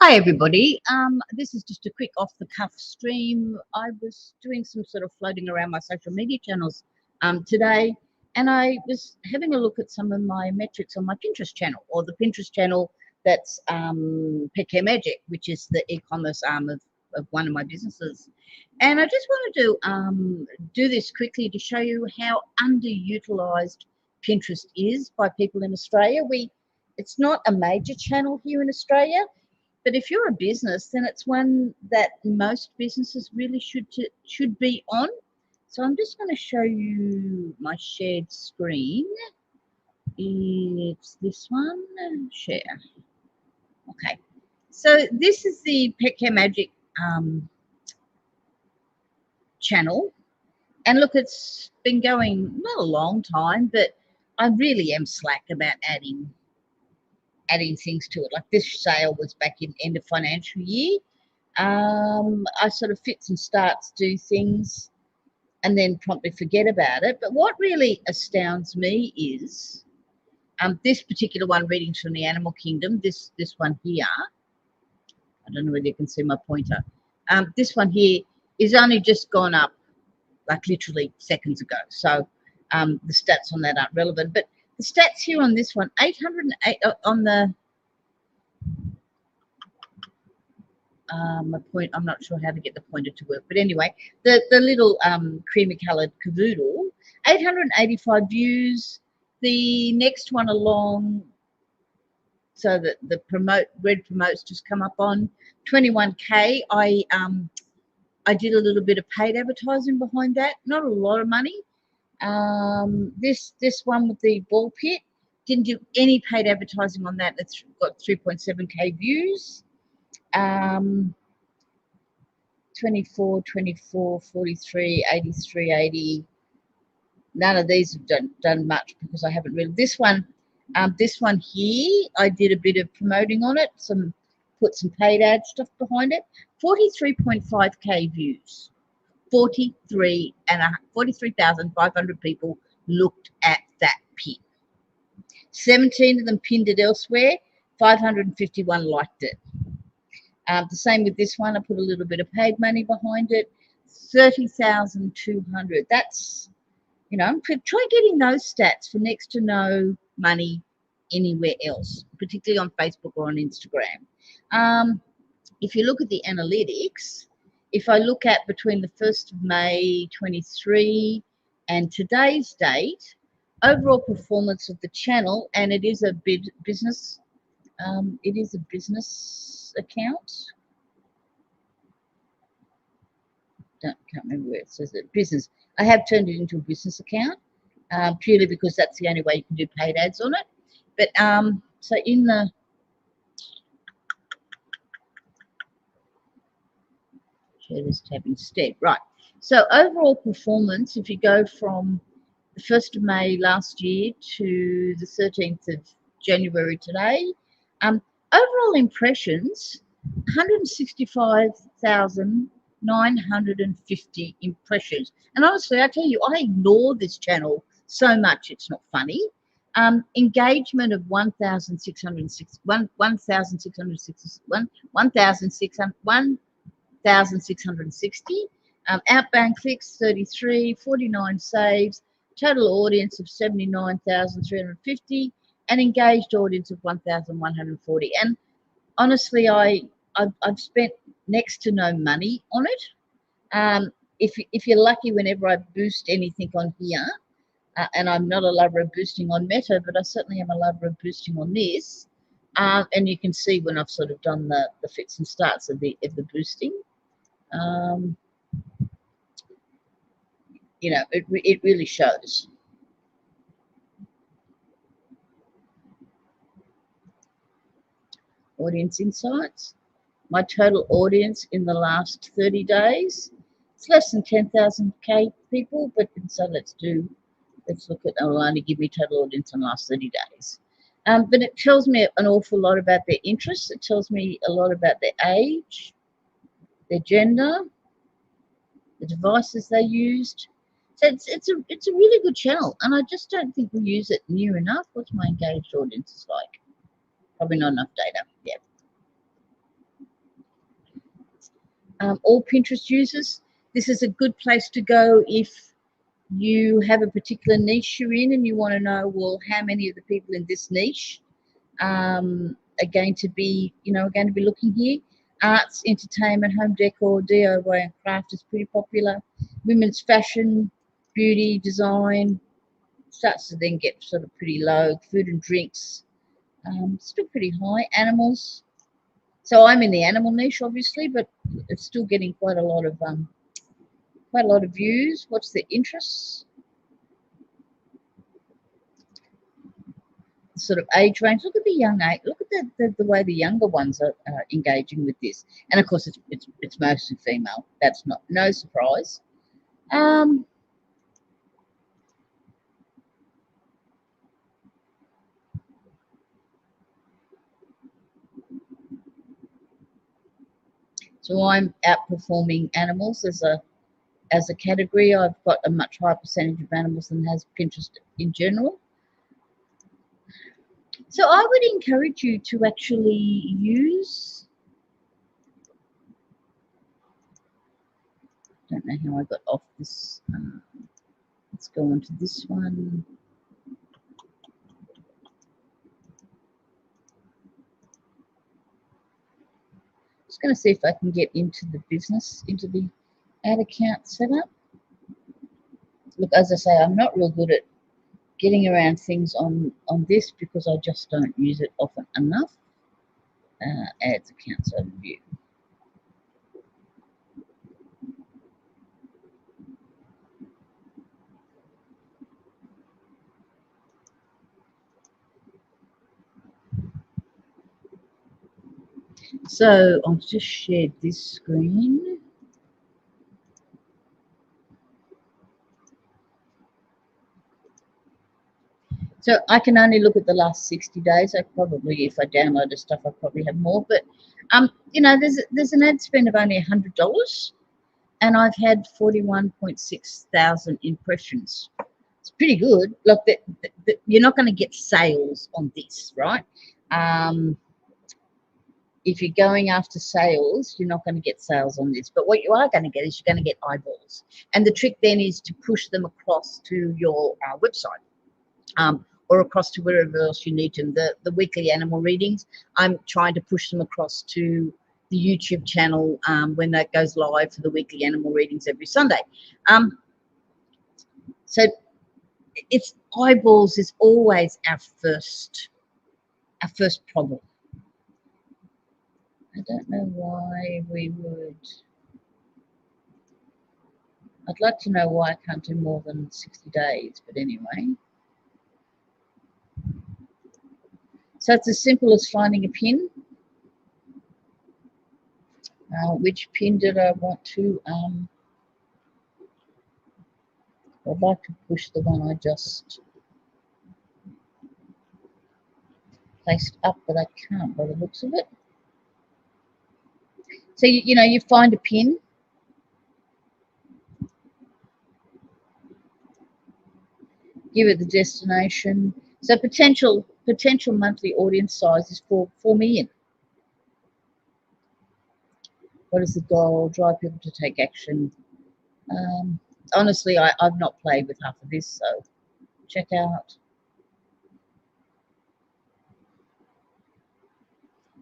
Hi everybody. This is just a quick off the cuff stream. I was doing some sort of floating around my social media channels today, and I was having a look at some of my metrics on my Pinterest channel, or the Pinterest channel that's Pet Care Magic, which is the e-commerce arm of one of my businesses. And I just wanted to do this quickly to show you how underutilized Pinterest is by people in Australia. It's not a major channel here in Australia, but if you're a business, then it's one that most businesses really should be on. So I'm just going to show you my shared screen. It's this one, share. Okay. So this is the Pet Care Magic channel. And look, it's been going not a long time, but I really am slack about adding things to it. Like this sale was back in end of financial year. I sort of fits and starts do things and then promptly forget about it. But what really astounds me is this particular one, Readings from the Animal Kingdom, this one here. I don't know whether you can see my pointer. This one here is only just gone up like literally seconds ago. So the stats on that aren't relevant. But the stats here on this one, 808 on the my point, I'm not sure how to get the pointer to work, but anyway, the little creamy coloured cavoodle, 885 views. The next one along, so that the red promotes just come up on 21k. I did a little bit of paid advertising behind that, not a lot of money. This one with the ball pit, didn't do any paid advertising on that. It's got 3.7k views. 24, 24, 43, 83, 80. None of these have done much because I haven't really. This one here, I did a bit of promoting on it, put some paid ad stuff behind it. 43.5k views. 43,500 people looked at that pin. 17 of them pinned it elsewhere. 551 liked it. The same with this one. I put a little bit of paid money behind it. 30,200. That's, try getting those stats for next to no money anywhere else, particularly on Facebook or on Instagram. If you look at the analytics, if I look at between the 1st of May 23 and today's date, overall performance of the channel, and it is a business. It is a business account. Can't remember where it says it. Business. I have turned it into a business account purely because that's the only way you can do paid ads on it. But so in the share this tab instead, right? So overall performance, if you go from the 1st of May last year to the 13th of January today, overall impressions, 165,950 impressions. And honestly, I tell you, I ignore this channel so much it's not funny. Engagement of 1,660. Outbound clicks 33, 49 saves, total audience of 79,350, and engaged audience of 1,140. And honestly, I've spent next to no money on it. If you're lucky, whenever I boost anything on here, and I'm not a lover of boosting on Meta, but I certainly am a lover of boosting on this. And you can see when I've sort of done the fits and starts of the boosting. It really shows. Audience insights. My total audience in the last 30 days, it's less than 10,000 people, but so let's look at, it'll only give me total audience in the last 30 days. But it tells me an awful lot about their interests. It tells me a lot about their age, their gender, the devices they used. So it's a really good channel, and I just don't think we use it near enough. What's my engaged audiences like? Probably not enough data. Yeah. All Pinterest users, this is a good place to go if you have a particular niche you're in and you want to know, well, how many of the people in this niche are going to be, looking here. Arts, entertainment, home decor, DIY and craft is pretty popular. Women's fashion, beauty, design starts to then get sort of pretty low. Food and drinks, still pretty high. Animals. So I'm in the animal niche, obviously, but it's still getting quite a lot of views. What's the interests? Sort of age range. Look at the young age. Look at the way the younger ones are engaging with this. And of course, it's mostly female. That's no surprise. So I'm outperforming animals as a category. I've got a much higher percentage of animals than has Pinterest in general. So I would encourage you to actually use. I don't know how I got off this. Let's go on to this one. Just going to see if I can get into the business, into the ad account setup. Look, as I say, I'm not real good at getting around things on this because I just don't use it often enough. Ads accounts overview. So I'll just share this screen. So I can only look at the last 60 days. I probably, if I downloaded stuff, I probably have more. But there's an ad spend of only $100, and I've had 41.6 thousand impressions. It's pretty good. Look, you're not going to get sales on this, right? If you're going after sales, you're not going to get sales on this. But what you are going to get is you're going to get eyeballs. And the trick then is to push them across to your website. Or across to wherever else you need them. The weekly animal readings, I'm trying to push them across to the YouTube channel when that goes live for the weekly animal readings every Sunday. So it's eyeballs is always our first problem. I don't know why we would. I'd like to know why I can't do more than 60 days, but anyway. So it's as simple as finding a pin. Which pin did I want to? I'd like to push the one I just placed up, but I can't by the looks of it. So you find a pin. Give it the destination. So potential monthly audience size is 4 million. What is the goal? Drive people to take action. Honestly, I've not played with half of this, so check out.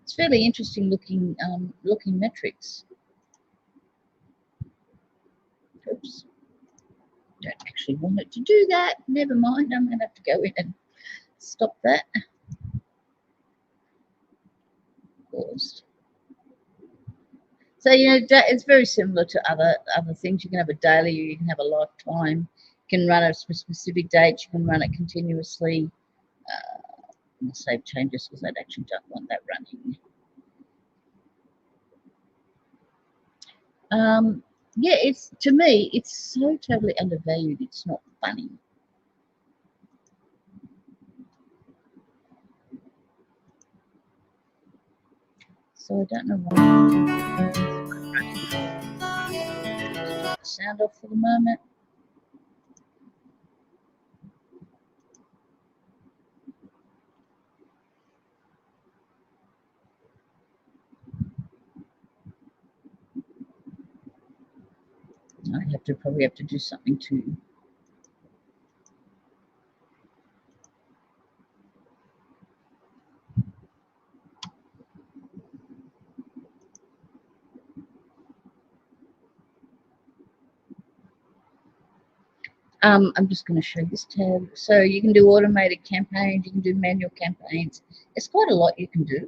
It's fairly interesting looking metrics. Oops. Don't actually want it to do that. Never mind. I'm going to have to go in and stop that. Paused. So it's very similar to other things. You can have a daily, or you can have a lifetime. You can run it for specific dates. You can run it continuously. I'm going to save changes because I actually don't want that running. Yeah, to me, it's so totally undervalued. It's not funny. So I don't know why. Sound off for the moment. I probably have to do something to. I'm just going to show this tab. So you can do automated campaigns, you can do manual campaigns. It's quite a lot you can do,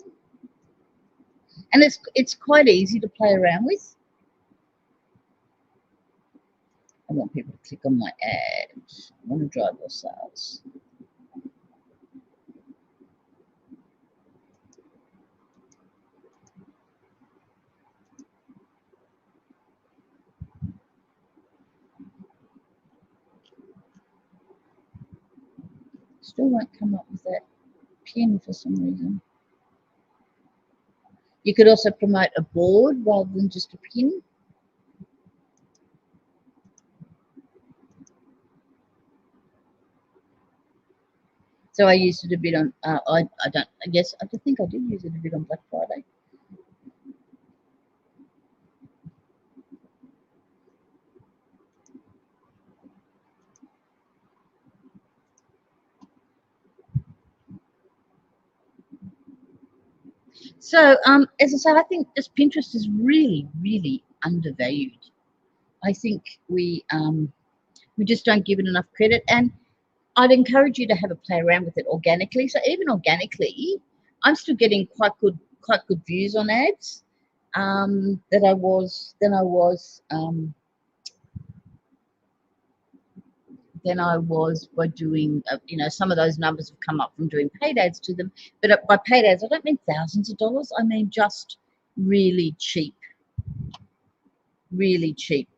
and it's quite easy to play around with. I want people to click on my ads. I want to drive more sales. Still won't come up with that pin for some reason. You could also promote a board rather than just a pin. So I used it a bit on. I guess I think I did use it a bit on Black Friday. So as I say, I think this Pinterest is really, really undervalued. I think we just don't give it enough credit, and I'd encourage you to have a play around with it organically. So even organically, I'm still getting quite good views on ads than I was by doing. Some of those numbers have come up from doing paid ads to them, but by paid ads, I don't mean thousands of dollars. I mean just really cheap, really cheap.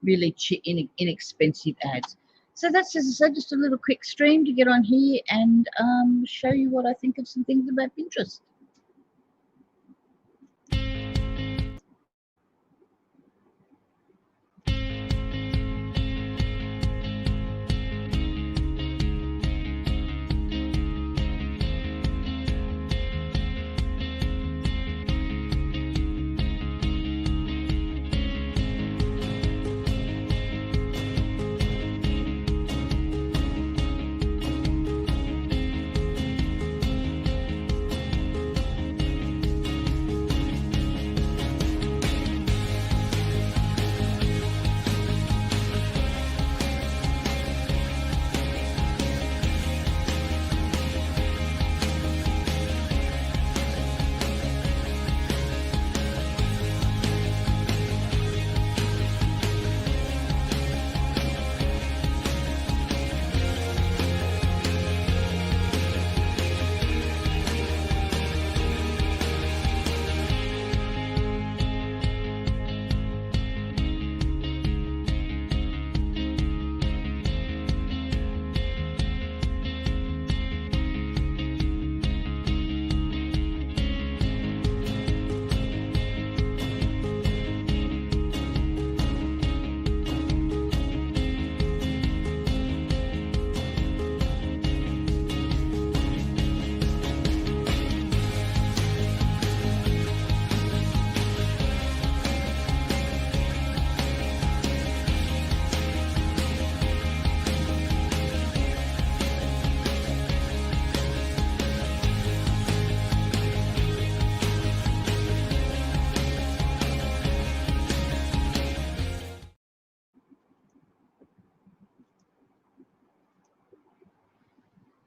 Really cheap, inexpensive ads. So that's, as I said, just a little quick stream to get on here and show you what I think of some things about Pinterest.